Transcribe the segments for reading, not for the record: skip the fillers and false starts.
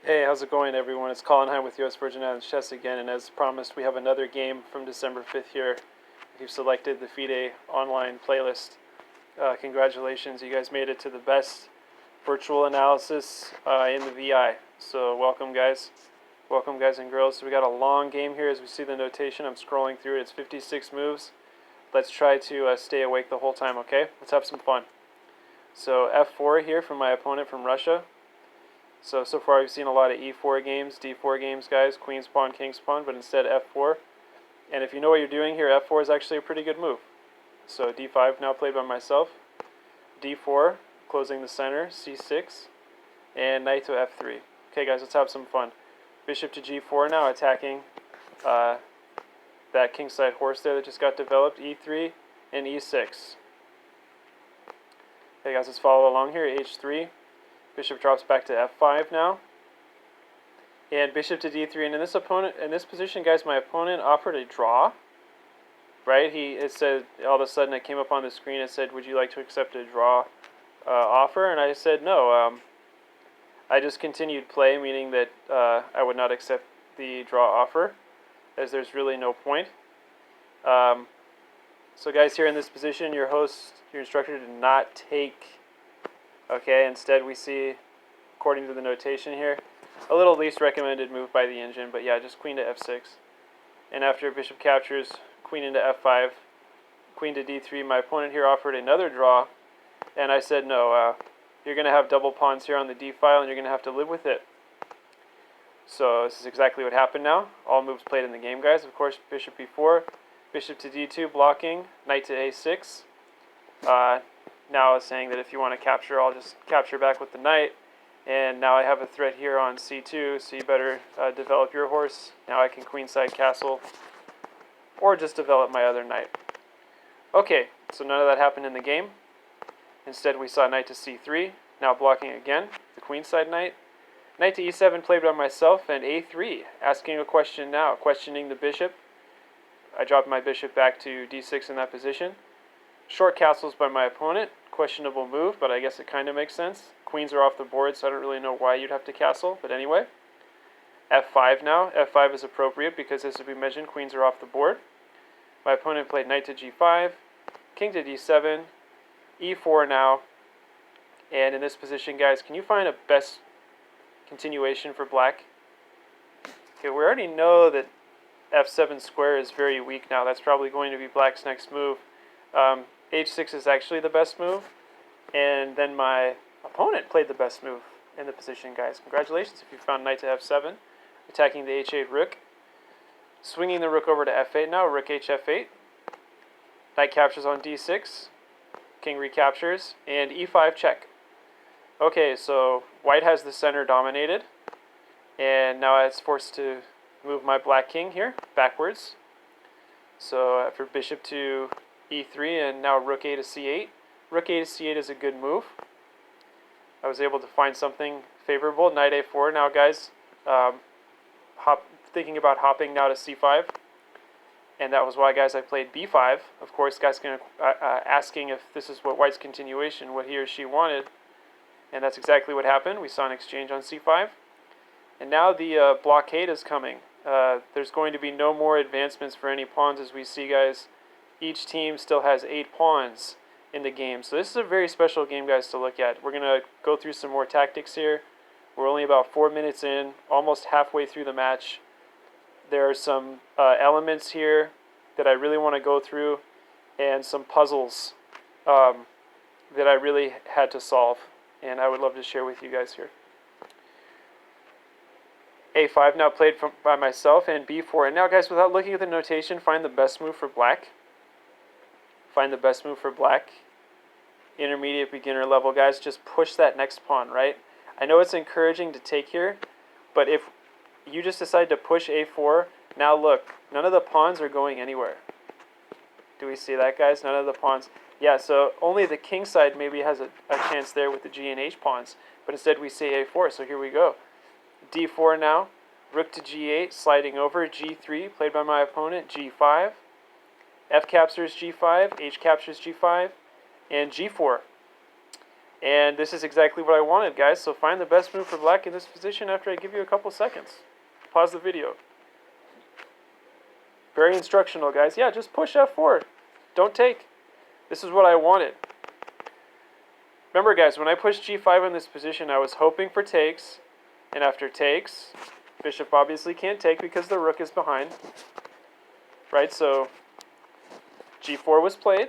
Hey, how's it going, everyone? It's Colin Heim with US Virgin Islands Chess again, and as promised, we have another game from December 5th here. If you've selected the FIDE online playlist, congratulations, you guys made it to the best virtual analysis in the VI. So welcome, guys. Welcome, guys and girls. So we got a long game here. As we see the notation, I'm scrolling through it. It's 56 moves. Let's try to stay awake the whole time, okay? Let's have some fun. So F4 here from my opponent from Russia. So far we've seen a lot of E4 games, D4 games, guys, Queen's Pawn, King's Pawn, but instead F4. And if you know what you're doing here, F4 is actually a pretty good move. So D5 now played by myself. D4, closing the center, C6, and Knight to F3. Okay, guys, let's have some fun. Bishop to G4 now, attacking that kingside horse there that just got developed, E3 and E6. Okay, guys, let's follow along here, H3. Bishop drops back to F5 now. And bishop to D3. And in this position, guys, my opponent offered a draw. Right? It said, all of a sudden it came up on the screen, it said, would you like to accept a draw offer? And I said no. I just continued play, meaning that I would not accept the draw offer, as there's really no point. So guys, here in this position, your instructor did not take. Okay, instead we see, according to the notation here, a little least recommended move by the engine, but yeah, just queen to F6. And after bishop captures, queen into F5, queen to D3, my opponent here offered another draw, and I said no, you're going to have double pawns here on the D file, and you're going to have to live with it. So this is exactly what happened now. All moves played in the game, guys. Of course, bishop B4, bishop to D2, blocking, knight to A6. Now it's saying that if you want to capture, I'll just capture back with the knight. And now I have a threat here on C2, so you better develop your horse. Now I can queenside castle, or just develop my other knight. Okay, so none of that happened in the game. Instead we saw knight to C3, now blocking again, the queenside knight. Knight to E7 played by myself, and A3, asking a question now, questioning the bishop. I dropped my bishop back to D6 in that position. Short castles by my opponent, questionable move, but I guess it kind of makes sense. Queens are off the board, so I don't really know why you'd have to castle, but anyway. F5 now. F5 is appropriate because, as we mentioned, queens are off the board. My opponent played knight to G5, king to D7, E4 now. And in this position, guys, can you find a best continuation for black? Okay, we already know that F7 square is very weak now. That's probably going to be black's next move. H6 is actually the best move, and then my opponent played the best move in the position, guys. Congratulations if you found knight to F7, attacking the H8 rook, swinging the rook over to F8 now, rook H F8, knight captures on D6, king recaptures, and E5 check. Okay, so white has the center dominated, and now it's forced to move my black king here, backwards. So after bishop to E3 and now rook A to C8. Rook A to C8 is a good move. I was able to find something favorable. Knight A4 now, guys. Thinking about hopping now to C5. And that was why, guys, I played B5. Of course, guys going to asking if this is what white's continuation, what he or she wanted. And that's exactly what happened. We saw an exchange on C5. And now the blockade is coming. There's going to be no more advancements for any pawns, as we see, guys. Each team still has 8 pawns in the game. So this is a very special game, guys, to look at. We're going to go through some more tactics here. We're only about 4 minutes in, almost halfway through the match. There are some elements here that I really want to go through, and some puzzles that I really had to solve. And I would love to share with you guys here. A5 now played by myself, and B4. And now, guys, without looking at the notation, find the best move for black. Find the best move for black. Intermediate, beginner level, guys. Just push that next pawn, right? I know it's encouraging to take here, but if you just decide to push A4, now look, none of the pawns are going anywhere. Do we see that, guys? None of the pawns. Yeah, so only the king side maybe has a chance there with the G and H pawns, but instead we see A4, so here we go. D4 now, rook to G8, sliding over, G3, played by my opponent, G5. F captures G5, H captures G5, and G4. And this is exactly what I wanted, guys. So find the best move for black in this position after I give you a couple seconds. Pause the video. Very instructional, guys. Yeah, just push F4. Don't take. This is what I wanted. Remember, guys, when I pushed G5 in this position, I was hoping for takes. And after takes, bishop obviously can't take because the rook is behind. Right, so G4 was played.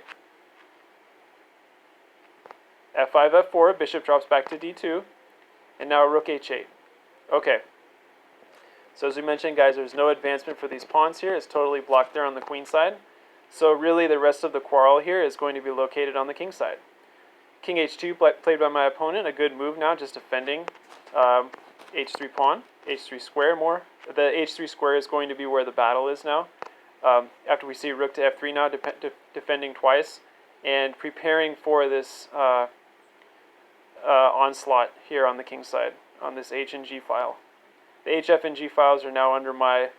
F5, F4, bishop drops back to D2. And now rook H8. Okay. So as we mentioned, guys, there's no advancement for these pawns here. It's totally blocked there on the queen side. So really the rest of the quarrel here is going to be located on the king side. King H2 played by my opponent. A good move now, just defending H3 pawn, H3 square more. The H3 square is going to be where the battle is now. After we see rook to F3 now, defending twice, and preparing for this onslaught here on the king side, on this H and G file. The HF and G files are now under my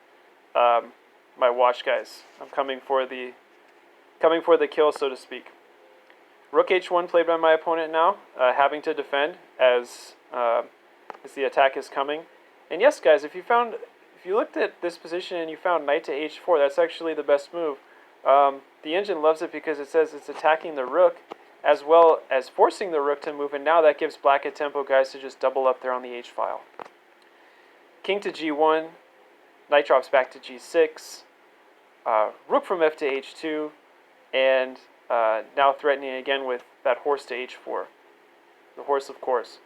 my watch, guys. I'm coming for the kill, so to speak. Rook H1 played by my opponent now, having to defend as the attack is coming. And yes, guys, if you looked at this position and you found knight to H4, that's actually the best move. The engine loves it because it says it's attacking the rook as well as forcing the rook to move, and now that gives black a tempo, guys, to just double up there on the H file. King to G1, knight drops back to G6, rook from F to H2, and now threatening again with that horse to H4. The horse, of course.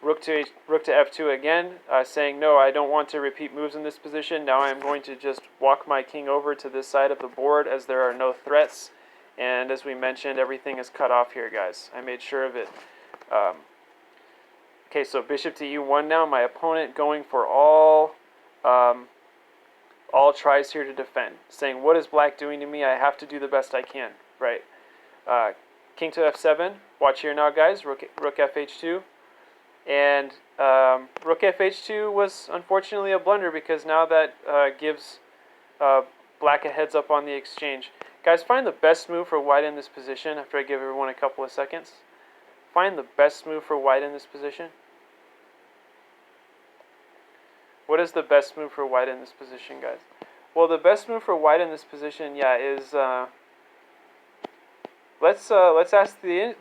Rook to F2 again, saying, no, I don't want to repeat moves in this position. Now I'm going to just walk my king over to this side of the board as there are no threats. And as we mentioned, everything is cut off here, guys. I made sure of it. Okay, so bishop to E1 now. My opponent going for all tries here to defend, saying, what is black doing to me? I have to do the best I can, right? King to F7. Watch here now, guys. Rook FH2. And rook FH2 was unfortunately a blunder because now that gives black a heads up on the exchange. Guys, find the best move for white in this position after I give everyone a couple of seconds. Find the best move for white in this position. What is the best move for white in this position, guys? Well, the best move for white in this position, yeah, is let's ask the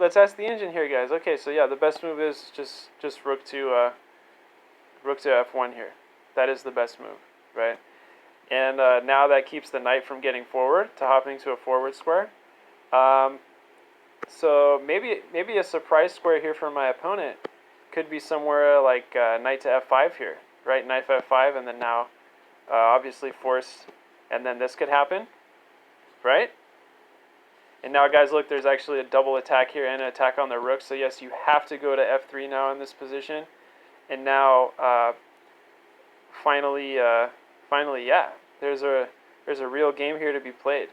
engine here, guys. Okay, so yeah, the best move is just rook to F1 here. That is the best move, right? And now that keeps the knight from getting forward to hopping to a forward square. So maybe a surprise square here for my opponent could be somewhere like knight to F5 here, right? Knight F5, and then now obviously forced, and then this could happen, right? And now, guys, look, there's actually a double attack here and an attack on the rook. So yes, you have to go to F3 now in this position. And now, finally, yeah, there's a real game here to be played.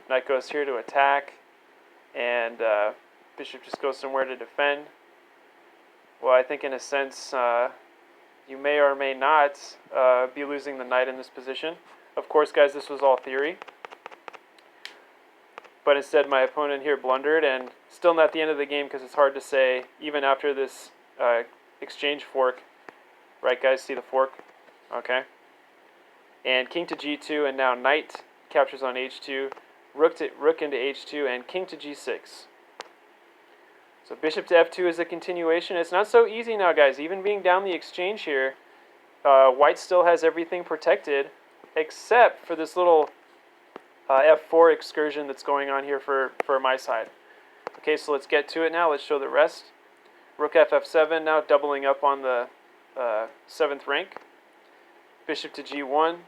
Knight goes here to attack, and bishop just goes somewhere to defend. Well, I think in a sense, you may or may not be losing the knight in this position. Of course, guys, this was all theory. But instead, my opponent here blundered, and still not the end of the game because it's hard to say, even after this exchange fork. Right, guys? See the fork? Okay. And king to G2, and now knight captures on H2, rook into H2, and king to G6. So bishop to F2 is a continuation. It's not so easy now, guys. Even being down the exchange here, white still has everything protected, except for this little F4 excursion that's going on here for my side. Okay, so let's get to it now. Let's show the rest. Rook F7 now doubling up on the 7th rank. Bishop to G1.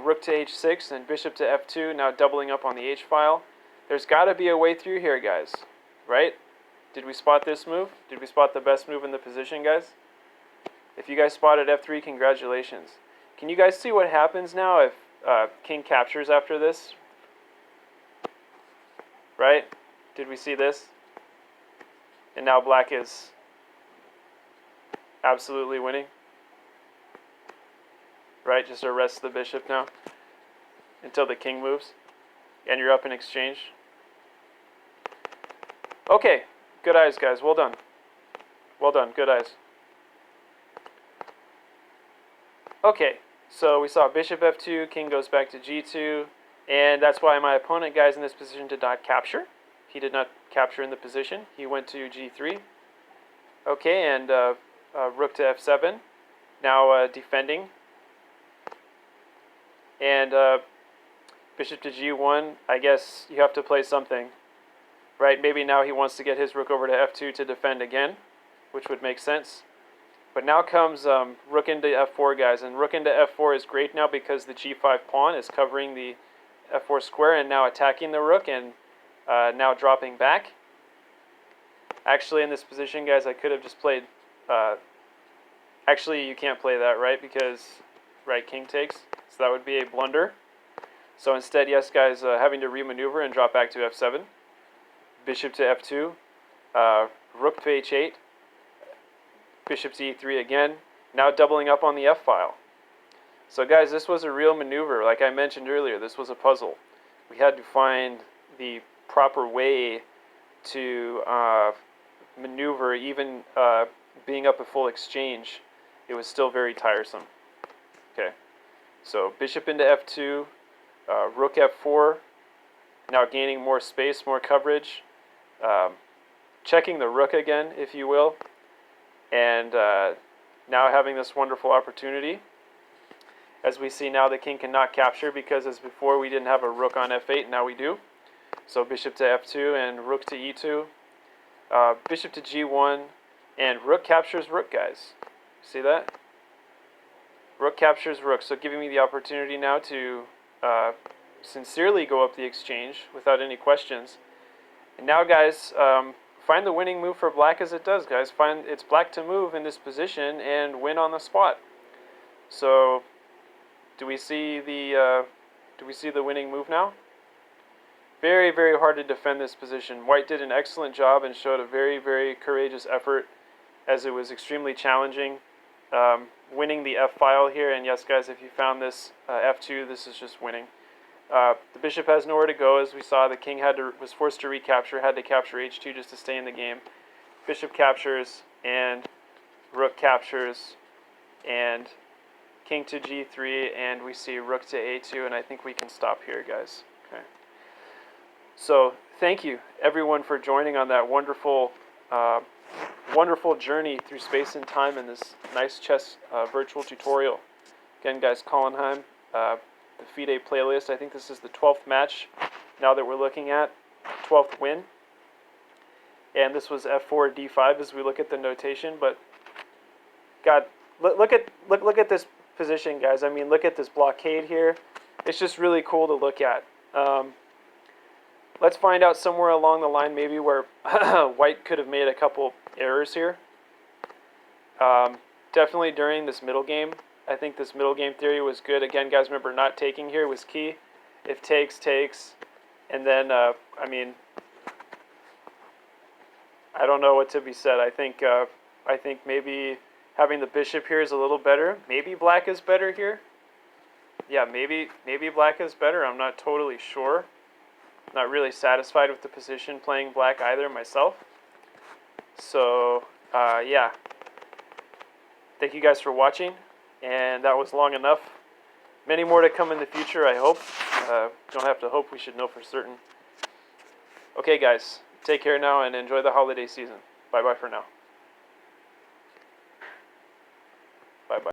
Rook to H6 and bishop to F2 now doubling up on the H file. There's got to be a way through here, guys. Right? Did we spot this move? Did we spot the best move in the position, guys? If you guys spotted F3, congratulations. Can you guys see what happens now if king captures after this? Right? Did we see this? And now black is absolutely winning. Right? Just arrest the bishop now until the king moves. And you're up in exchange. Okay, good eyes, guys. Well done. Well done. Good eyes. Okay, so we saw bishop f2, king goes back to g2, and that's why my opponent, guys, in this position did not capture. He did not capture in the position. He went to g3. Okay, and rook to f7. Now defending. And bishop to g1, I guess you have to play something. Right, maybe now he wants to get his rook over to f2 to defend again, which would make sense. But now comes rook into f4, guys, and rook into f4 is great now because the g5 pawn is covering the f4 square and now attacking the rook and now dropping back. Actually, in this position, guys, I could have just played... actually, you can't play that, right, because right king takes, so that would be a blunder. So instead, yes, guys, having to remaneuver and drop back to f7. Bishop to f2, rook to h8, bishop to e3 again, now doubling up on the f-file. So guys, this was a real maneuver. Like I mentioned earlier, this was a puzzle. We had to find the proper way to maneuver, even being up a full exchange. It was still very tiresome. Okay, so bishop into f2, rook f4, now gaining more space, more coverage. Checking the rook again, if you will, and now having this wonderful opportunity. As we see now, the king cannot capture because as before we didn't have a rook on f8, now we do. So bishop to f2 and rook to e2, bishop to g1, and rook captures rook, guys. See that? Rook captures rook, so giving me the opportunity now to sincerely go up the exchange without any questions. And now, guys, find the winning move for black as it does, guys. Find it's black to move in this position and win on the spot. So, do we see the winning move now? Very, very hard to defend this position. White did an excellent job and showed a very, very courageous effort, as it was extremely challenging. Winning the f-file here, and yes, guys, if you found this f2, this is just winning. The bishop has nowhere to go, as we saw. The king was forced to recapture, had to capture h2 just to stay in the game. Bishop captures, and rook captures, and king to g3, and we see rook to a2, and I think we can stop here, guys. Okay. So thank you, everyone, for joining on that wonderful, wonderful journey through space and time in this nice chess virtual tutorial. Again, guys, Colin the FIDE playlist. I think this is the 12th match now that we're looking at, 12th win. And this was f4 d5 as we look at the notation. But God, look at this position, guys. I mean, look at this blockade here. It's just really cool to look at. Let's find out somewhere along the line maybe where white could have made a couple errors here. Definitely during this middle game. I think this middle game theory was good. Again, guys, remember, not taking here was key. If takes, takes. And then, I mean, I don't know what to be said. I think maybe having the bishop here is a little better. Maybe black is better here. Yeah, maybe black is better. I'm not totally sure. Not really satisfied with the position playing black either myself. So, yeah. Thank you guys for watching. And that was long enough. Many more to come in the future, I hope. Don't have to hope, we should know for certain. Okay, guys, take care now and enjoy the holiday season. Bye-bye for now.